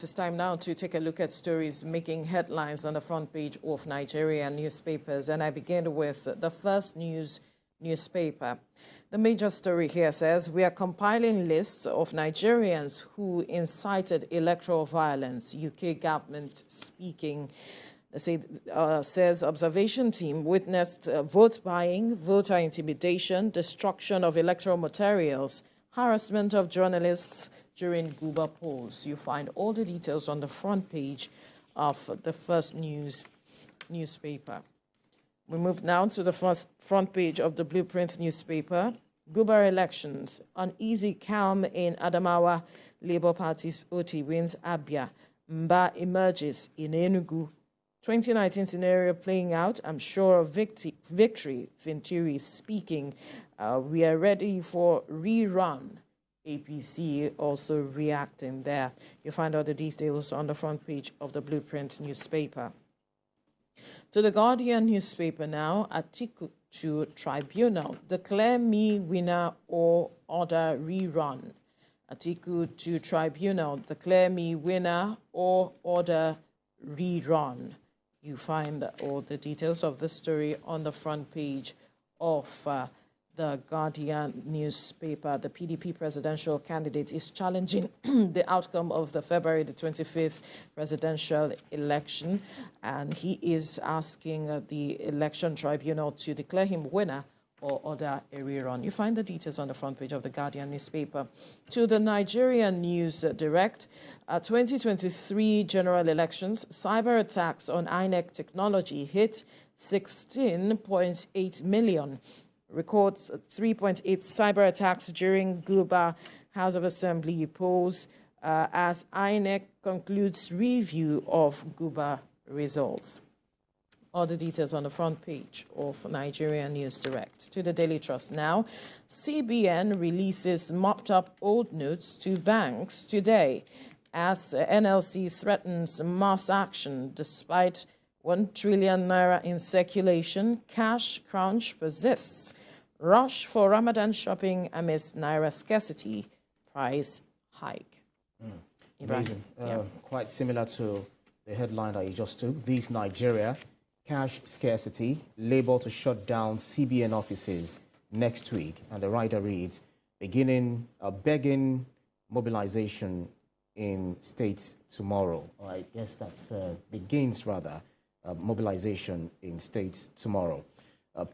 It's time now to take a look at stories making headlines on the front page of Nigerian newspapers. And I begin with the First News newspaper. The major story here says, we are compiling lists of Nigerians who incited electoral violence. UK government speaking. Says observation team witnessed vote buying, voter intimidation, destruction of electoral materials, harassment of journalists during Guba polls. You find all the details on the front page of the First News newspaper. We move now to the front page of the Blueprint newspaper. Guba elections, uneasy calm in Adamawa. Labour Party's Oti wins Abia. Mba emerges in Enugu. 2019 scenario playing out. I'm sure of victory. Venturi speaking. We are ready for rerun. APC also reacting there. You find all the details on the front page of the Blueprint newspaper. To the Guardian newspaper now. Atiku to tribunal. Declare me winner or order rerun. Atiku to tribunal. Declare me winner or order rerun. You find all the details of the story on the front page of the Guardian newspaper. The PDP presidential candidate is challenging the outcome of the February the 25th presidential election, and he is asking the election tribunal to declare him winner or order a rerun. You find the details on the front page of the Guardian newspaper. To the Nigerian News Direct, 2023 general elections, cyber attacks on INEC technology hit 16.8 million. Records 3.8 cyber attacks during Guba House of Assembly polls as INEC concludes review of Guba results. All the details on the front page of Nigerian News Direct. To the Daily Trust now. CBN releases mopped up old notes to banks today as NLC threatens mass action despite 1 trillion naira in circulation. Cash crunch persists. Rush for Ramadan shopping amidst Naira scarcity. Price hike. Amazing. Quite similar to the headline that you just took. This Nigeria. Cash scarcity, Labour to shut down CBN offices next week. And the writer reads, beginning begging mobilization in states tomorrow. I guess that begins rather mobilization in states tomorrow.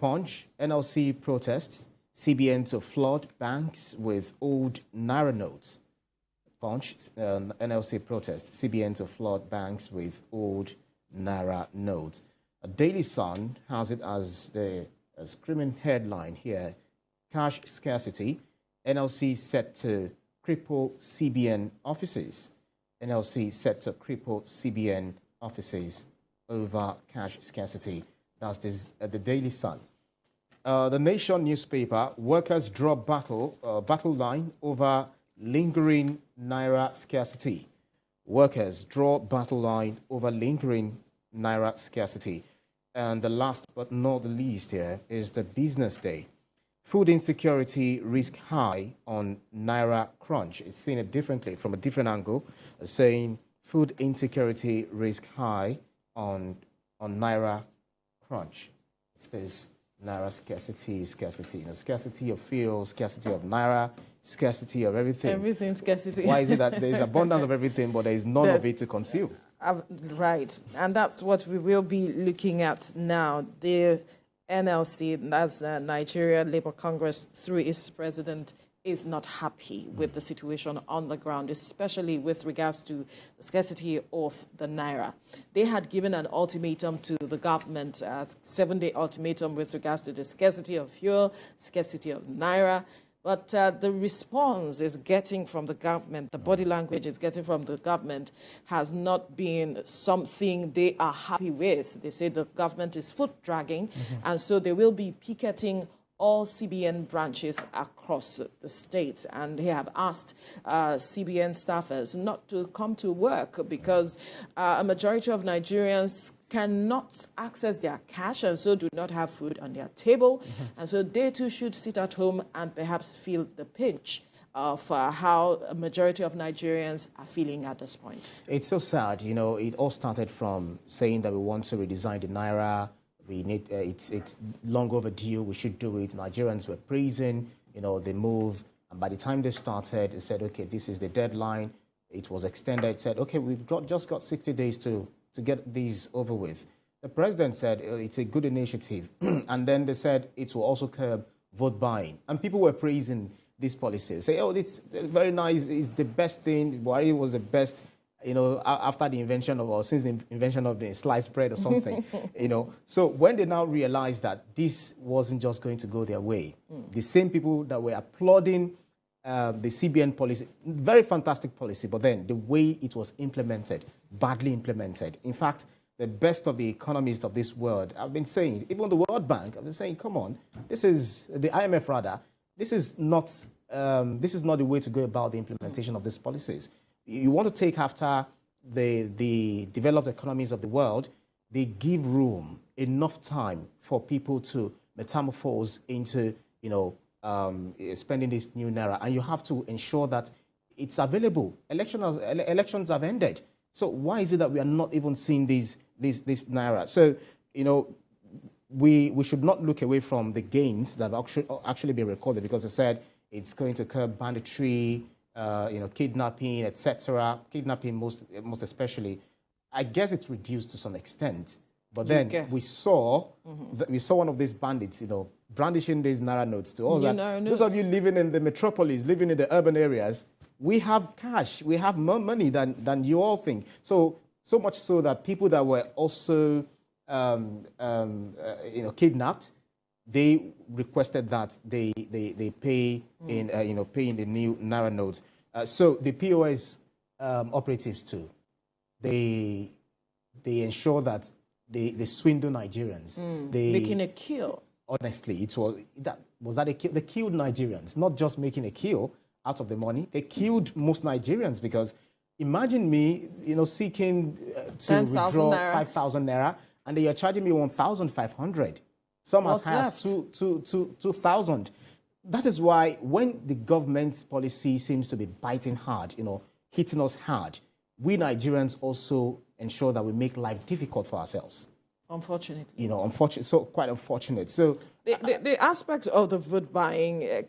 Punch, NLC protests, CBN to flood banks with old Naira notes. Punch, NLC protests, CBN to flood banks with old Naira notes. Daily Sun has it as the screaming headline here. Cash scarcity, NLC set to cripple CBN offices. NLC set to cripple CBN offices over cash scarcity. That's the Daily Sun. The Nation newspaper, workers draw battle line over lingering Naira scarcity. Workers draw battle line over lingering Naira scarcity. And the last but not the least here is the Business Day. Food insecurity risk high on Naira crunch. It's seen it differently from a different angle, saying food insecurity risk high on Naira crunch. It's this Naira scarcity, scarcity of fuel, scarcity of Naira, scarcity of everything. Everything scarcity. Why is it that there's abundance of everything, but there is none of it to consume? Right, and that's what we will be looking at now. The NLC, that's Nigerian Labour Congress, through its president, is not happy with the situation on the ground, especially with regards to the scarcity of the Naira. They had given an ultimatum to the government, a 7-day ultimatum with regards to the scarcity of fuel, scarcity of Naira. But the response is getting from the government, the body language is getting from the government, has not been something they are happy with. They say the government is foot dragging, and so they will be picketing all CBN branches across the states. And they have asked CBN staffers not to come to work because a majority of Nigerians cannot access their cash and so do not have food on their table. And so they too should sit at home and perhaps feel the pinch of how a majority of Nigerians are feeling at this point? It's so sad. You know, it all started from saying that we want to redesign the Naira. We need, it's long overdue. We should do it. Nigerians were praising, you know, the move. And by the time they started, they said, okay, this is the deadline. It was extended. It said, okay, we've just got 60 days to get these over with. The president said it's a good initiative. And then they said it will also curb vote buying. And people were praising these policies. Say, oh, it's very nice. It's the best thing. Buhari was the best, you know, after the invention of, or since the invention of the sliced bread or something, you know. So when they now realized that this wasn't just going to go their way, the same people that were applauding the CBN policy, very fantastic policy, but then the way it was implemented, badly implemented. In fact, the best of the economists of this world, I've been saying, even the World Bank, I've been saying, come on, this is, the IMF rather, this is not the way to go about the implementation of these policies. You want to take after the developed economies of the world, they give room, enough time for people to metamorphose into, you know, spending this new Naira. And you have to ensure that it's available. Elections have ended. So why is it that we are not even seeing this Naira? So, you know, we should not look away from the gains that have actually been recorded, because they said it's going to curb banditry, you know, kidnapping, etc. Kidnapping most especially. I guess it's reduced to some extent. But then we saw one of these bandits, you know, brandishing these Naira notes to all that. Those of you living in the metropolis, living in the urban areas, we have cash, we have more money than you all think. So much so that people that were also you know, kidnapped, they requested that they pay in you know, pay in the new Naira notes. So the POS operatives too, they ensure that they swindle Nigerians. Making a kill. Honestly, was that a kill? They killed Nigerians, not just making a kill out of the money. They killed most Nigerians, because imagine me, you know, seeking to withdraw 5,000 Naira, and they are charging me 1,500. Some as high as 2,000. That is why when the government's policy seems to be biting hard, you know, hitting us hard, we Nigerians also ensure that we make life difficult for ourselves. Unfortunately. You know, quite unfortunate. So the aspect of the vote buying,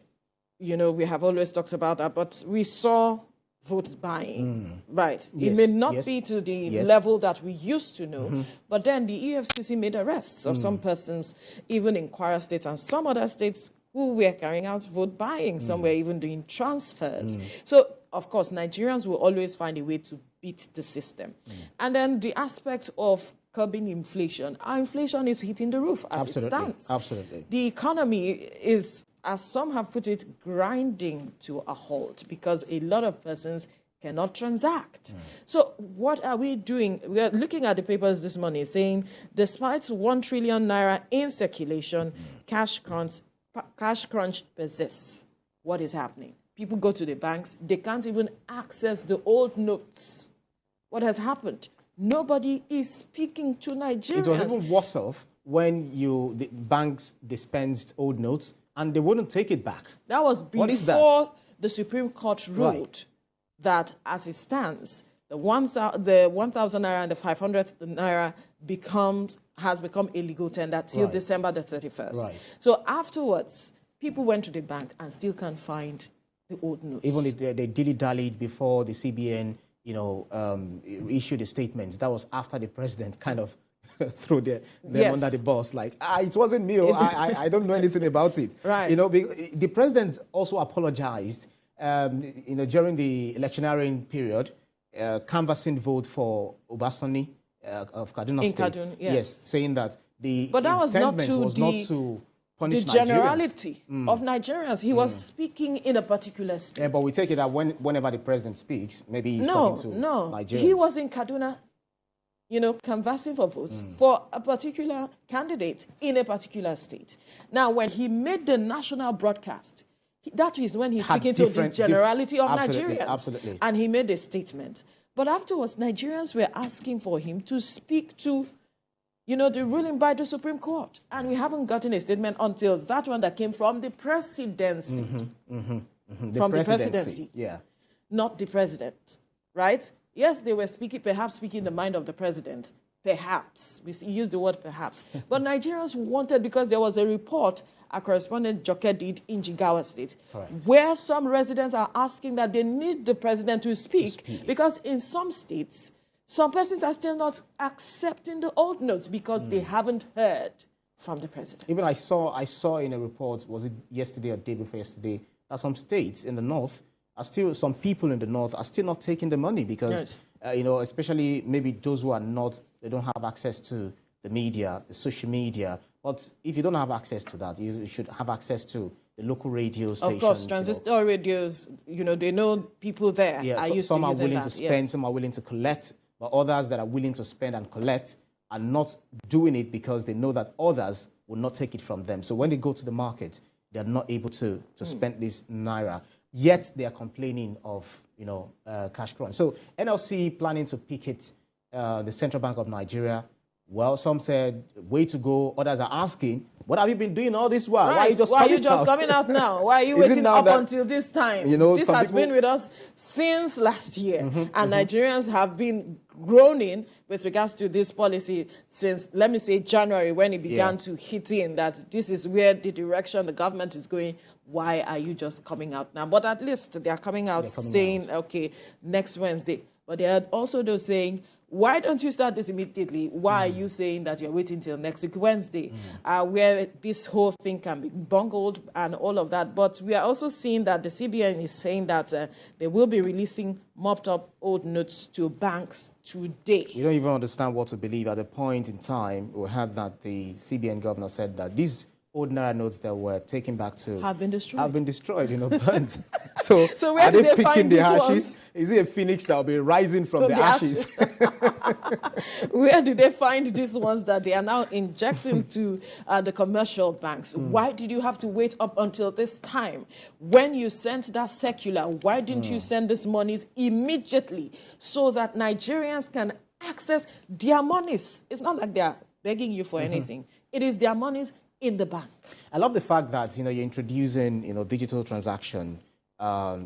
you know, we have always talked about that, but we saw vote buying, right? Yes, it may not be to the level that we used to know, but then the EFCC made arrests of some persons, even in Kwara State and some other states, who were carrying out vote buying. Some were even doing transfers. So, of course, Nigerians will always find a way to beat the system. And then the aspect of curbing inflation. Our inflation is hitting the roof as it stands. Absolutely. The economy is, as some have put it, grinding to a halt because a lot of persons cannot transact. So what are we doing? We are looking at the papers this morning saying, despite 1 trillion Naira in circulation, cash crunch persists. What is happening? People go to the banks, they can't even access the old notes. What has happened? Nobody is speaking to Nigerians. It was even worse off when the banks dispensed old notes and they wouldn't take it back. That was before the Supreme Court ruled that, as it stands, the 1,000 Naira and the 500 Naira has become illegal tender till December the 31st. So afterwards, people went to the bank and still can't find the old notes. Even if they dilly-dallied before the CBN, you know, issued the statements. That was after the president kind of threw them under the bus, like, it wasn't me. I don't know anything about it. You know, the president also apologized, you know, during the electioneering period, canvassing vote for Obasani of Kaduna State. Kaduna, yes, saying that but that was not to punish the generality of Nigerians. He was speaking in a particular state. Yeah, but we take it that whenever the president speaks, maybe he's talking to Nigerians. He was in Kaduna, you know, canvassing for votes for a particular candidate in a particular state. Now, when he made the national broadcast, that is when he's speaking to the generality of Nigerians. Absolutely. And he made a statement. But afterwards, Nigerians were asking for him to speak to, you know, the ruling by the Supreme Court. And we haven't gotten a statement until that one that came from the presidency. from the presidency. Yeah. Not the president, right? Yes, they were perhaps speaking the mind of the president. Perhaps. We use the word perhaps. But Nigerians wanted, because there was a report our correspondent Joke did in Jigawa State, where some residents are asking that they need the president to speak. Because in some states, some persons are still not accepting the old notes because they haven't heard from the president. Even I saw in a report, was it yesterday or day before yesterday, that some states in the north are still, some people in the north are still not taking the money because, you know, especially maybe those who are not, they don't have access to the media, the social media. But if you don't have access to that, you should have access to the local radio stations. Of course, transistor radios, you know, they know people there. Yeah, some are willing to spend, some are willing to collect, but others that are willing to spend and collect are not doing it because they know that others will not take it from them. So when they go to the market, they are not able to spend this Naira. Yet they are complaining of, you know, cash crunch. So NLC planning to picket the Central Bank of Nigeria. Well, some said, way to go. Others are asking, what have you been doing all this while? Right. Why are you just coming out now? Why are you waiting up until this time? You know, this has been with us since last year. And Nigerians have been groaning with regards to this policy since, let me say, January, when it began to hit in, that this is where the direction the government is going. Why are you just coming out now? But at least they are coming out saying, okay, next Wednesday. But they are also those saying, why don't you start this immediately? Why are you saying that you're waiting till next week, Wednesday, where this whole thing can be bungled and all of that? But we are also seeing that the CBN is saying that they will be releasing mopped-up old notes to banks today. We don't even understand what to believe. At the point in time, we had that the CBN governor said that these old Naira notes that were taken back to have been destroyed. Have been destroyed, you know, burnt. So where are they did picking find the these ashes? ones? Is it a phoenix that will be rising from the ashes? Where did they find these ones that they are now injecting to the commercial banks? Why did you have to wait up until this time? When you sent that circular, why didn't you send these monies immediately so that Nigerians can access their monies? It's not like they are begging you for anything. It is their monies in the bank. I love the fact that, you know, you're introducing, you know, digital transaction,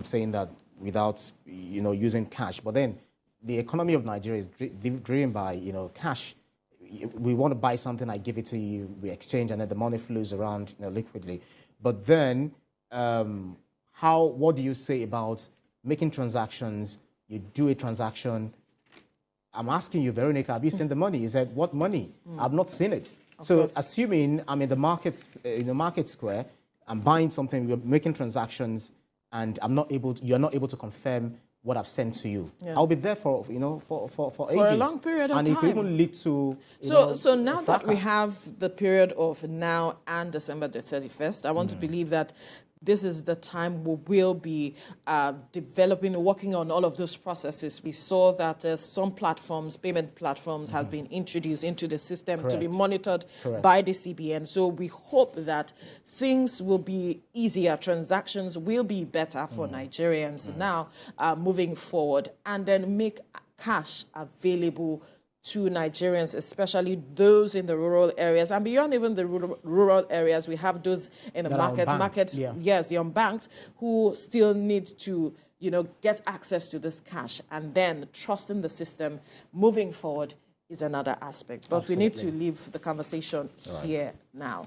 saying that without, you know, using cash. But then the economy of Nigeria is driven by, you know, cash. We want to buy something, I give it to you, we exchange, and then the money flows around, you know, liquidly. But then, what do you say about making transactions? You do a transaction. I'm asking you, Veronica, have you seen the money? He said, what money? I've not seen it. So assuming I'm in the market square, I'm buying something, we're making transactions, and you're not able to confirm what I've sent to you. I'll be there for ages. For a long period of time. And it could even lead to So now that we have the period of now and December the 31st, I want to believe that this is the time we will be working on all of those processes. We saw that some platforms, payment platforms, have been introduced into the system to be monitored by the CBN. So we hope that things will be easier, transactions will be better for Nigerians now moving forward, and then make cash available to Nigerians, especially those in the rural areas. And beyond even the rural areas, we have those in the markets, yes, the unbanked, who still need to, you know, get access to this cash. And then trusting the system moving forward is another aspect. But we need to leave the conversation here now.